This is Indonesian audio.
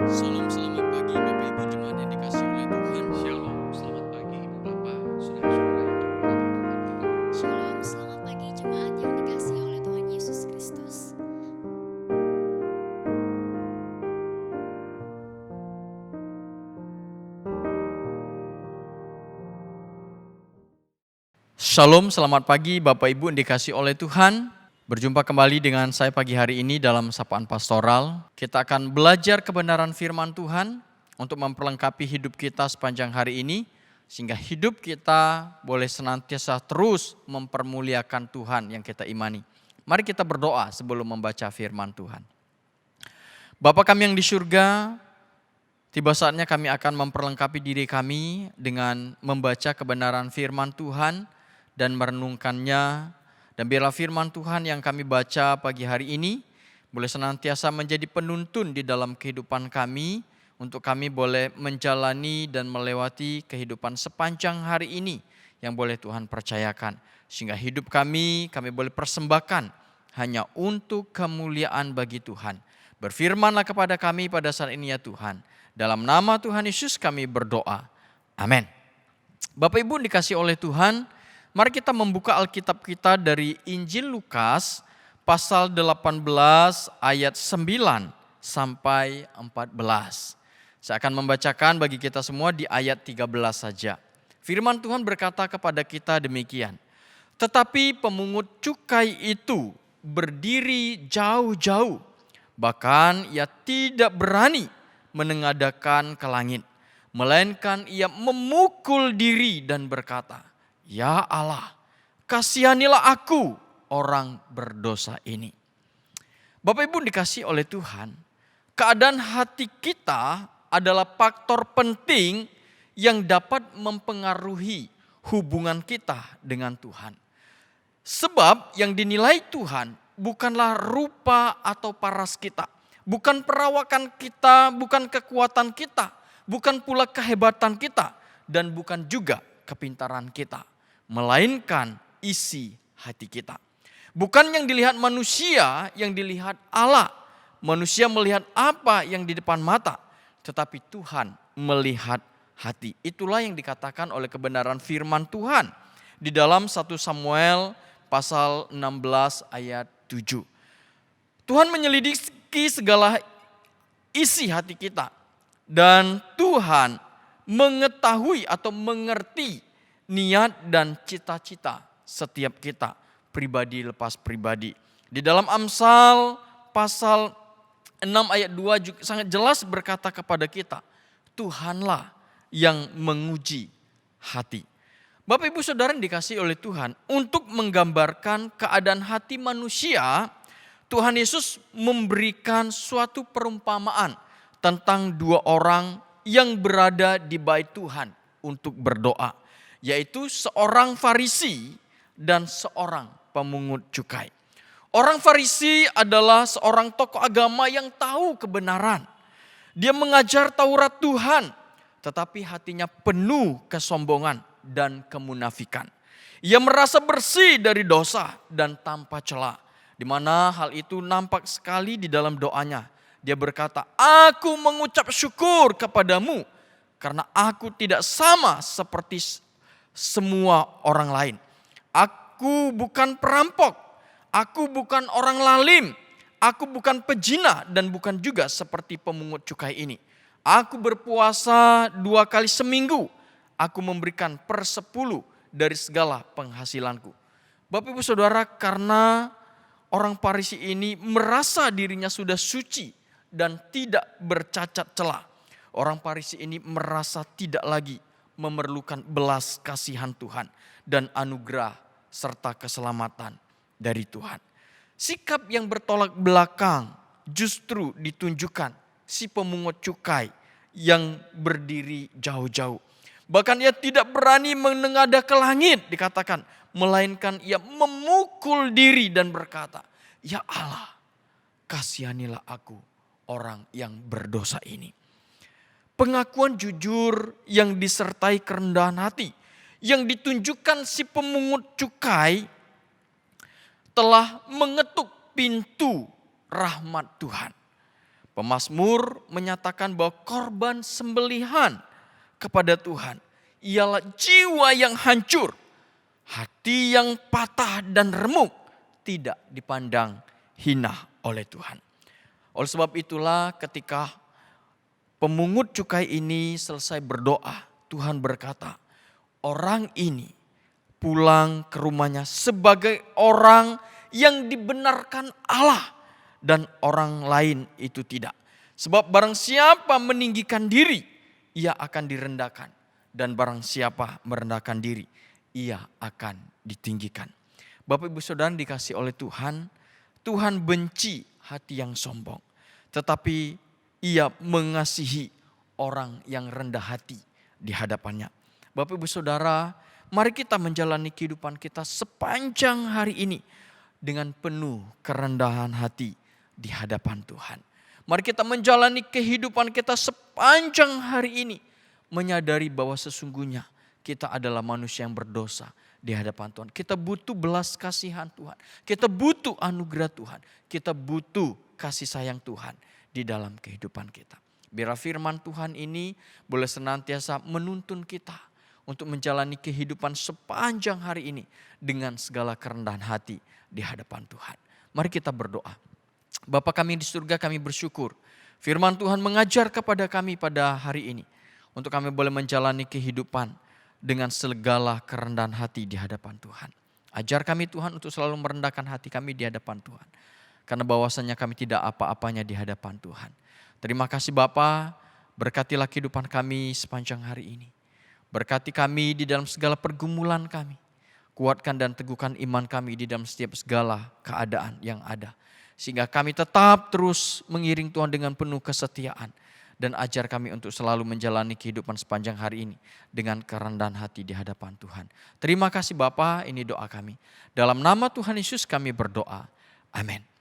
Salam selamat pagi Bapak Ibu jemaat yang dikasihi oleh Tuhan. Shalom, selamat pagi Ibu Bapak, saudara-saudara yang diberkati Tuhan, kita berdoa. Shalom, selamat pagi jemaat yang dikasihi oleh Tuhan Yesus Kristus. Shalom, selamat pagi Bapak Ibu yang dikasihi oleh Tuhan. Berjumpa kembali dengan saya pagi hari ini dalam Sapaan Pastoral. Kita akan belajar kebenaran firman Tuhan untuk memperlengkapi hidup kita sepanjang hari ini, sehingga hidup kita boleh senantiasa terus mempermuliakan Tuhan yang kita imani. Mari kita berdoa sebelum membaca firman Tuhan. Bapa kami yang di surga, tiba saatnya kami akan memperlengkapi diri kami dengan membaca kebenaran firman Tuhan dan merenungkannya. Dan biarlah firman Tuhan yang kami baca pagi hari ini boleh senantiasa menjadi penuntun di dalam kehidupan kami, untuk kami boleh menjalani dan melewati kehidupan sepanjang hari ini yang boleh Tuhan percayakan. Sehingga hidup kami boleh persembahkan hanya untuk kemuliaan bagi Tuhan. Berfirmanlah kepada kami pada saat ini ya Tuhan. Dalam nama Tuhan Yesus kami berdoa. Amin. Bapak Ibu dikasih oleh Tuhan, mari kita membuka Alkitab kita dari Injil Lukas pasal 18 ayat 9 sampai 14. Saya akan membacakan bagi kita semua di ayat 13 saja. Firman Tuhan berkata kepada kita demikian. Tetapi pemungut cukai itu berdiri jauh-jauh, bahkan ia tidak berani menengadahkan ke langit, melainkan ia memukul diri dan berkata, "Ya Allah, kasihanilah aku, orang berdosa ini." Bapak Ibu dikasih oleh Tuhan, keadaan hati kita adalah faktor penting yang dapat mempengaruhi hubungan kita dengan Tuhan. Sebab yang dinilai Tuhan bukanlah rupa atau paras kita, bukan perawakan kita, bukan kekuatan kita, bukan pula kehebatan kita, dan bukan juga kepintaran kita, melainkan isi hati kita. Bukan yang dilihat manusia, yang dilihat Allah. Manusia melihat apa yang di depan mata, tetapi Tuhan melihat hati. Itulah yang dikatakan oleh kebenaran firman Tuhan di dalam 1 Samuel pasal 16 ayat 7. Tuhan menyelidiki segala isi hati kita, dan Tuhan mengetahui atau mengerti niat dan cita-cita setiap kita, pribadi lepas pribadi. Di dalam Amsal pasal 6 ayat 2 juga sangat jelas berkata kepada kita, Tuhanlah yang menguji hati. Bapak Ibu Saudara yang dikasihi oleh Tuhan, untuk menggambarkan keadaan hati manusia, Tuhan Yesus memberikan suatu perumpamaan tentang dua orang yang berada di bait Tuhan untuk berdoa, yaitu seorang Farisi dan seorang pemungut cukai. Orang Farisi adalah seorang tokoh agama yang tahu kebenaran. Dia mengajar Taurat Tuhan, tetapi hatinya penuh kesombongan dan kemunafikan. Ia merasa bersih dari dosa dan tanpa cela, di mana hal itu nampak sekali di dalam doanya. Dia berkata, "Aku mengucap syukur kepadamu karena aku tidak sama seperti semua orang lain. Aku bukan perampok, aku bukan orang lalim, aku bukan pezina dan bukan juga seperti pemungut cukai ini. Aku berpuasa 2 kali seminggu, aku memberikan 1/10 dari segala penghasilanku." Bapak Ibu Saudara, karena orang Farisi ini merasa dirinya sudah suci dan tidak bercacat celah, orang Farisi ini merasa tidak lagi memerlukan belas kasihan Tuhan dan anugerah serta keselamatan dari Tuhan. Sikap yang bertolak belakang justru ditunjukkan si pemungut cukai yang berdiri jauh-jauh. Bahkan ia tidak berani menengadah ke langit, dikatakan, melainkan ia memukul diri dan berkata, "Ya Allah, kasihanilah aku, orang yang berdosa ini." Pengakuan jujur yang disertai kerendahan hati yang ditunjukkan si pemungut cukai telah mengetuk pintu rahmat Tuhan. Pemazmur menyatakan bahwa korban sembelihan kepada Tuhan ialah jiwa yang hancur, hati yang patah dan remuk, tidak dipandang hina oleh Tuhan. Oleh sebab itulah ketika pemungut cukai ini selesai berdoa, Tuhan berkata, orang ini pulang ke rumahnya sebagai orang yang dibenarkan Allah dan orang lain itu tidak. Sebab barang siapa meninggikan diri, ia akan direndahkan. Dan barang siapa merendahkan diri, ia akan ditinggikan. Bapak Ibu Saudara dikasih oleh Tuhan, Tuhan benci hati yang sombong. Tetapi ia mengasihi orang yang rendah hati di hadapannya. Bapak Ibu Saudara, mari kita menjalani kehidupan kita sepanjang hari ini dengan penuh kerendahan hati di hadapan Tuhan. Mari kita menjalani kehidupan kita sepanjang hari ini menyadari bahwa sesungguhnya kita adalah manusia yang berdosa di hadapan Tuhan. Kita butuh belas kasihan Tuhan. Kita butuh anugerah Tuhan. Kita butuh kasih sayang Tuhan di dalam kehidupan kita. Biar firman Tuhan ini boleh senantiasa menuntun kita untuk menjalani kehidupan sepanjang hari ini dengan segala kerendahan hati di hadapan Tuhan. Mari kita berdoa. Bapa kami di surga, kami bersyukur firman Tuhan mengajar kepada kami pada hari ini untuk kami boleh menjalani kehidupan dengan segala kerendahan hati di hadapan Tuhan. Ajar kami Tuhan untuk selalu merendahkan hati kami di hadapan Tuhan. Karena bahwasanya kami tidak apa-apanya di hadapan Tuhan. Terima kasih Bapa, berkatilah kehidupan kami sepanjang hari ini. Berkati kami di dalam segala pergumulan kami. Kuatkan dan teguhkan iman kami di dalam setiap segala keadaan yang ada. Sehingga kami tetap terus mengiring Tuhan dengan penuh kesetiaan. Dan ajar kami untuk selalu menjalani kehidupan sepanjang hari ini dengan kerendahan hati di hadapan Tuhan. Terima kasih Bapa, ini doa kami. Dalam nama Tuhan Yesus kami berdoa. Amin.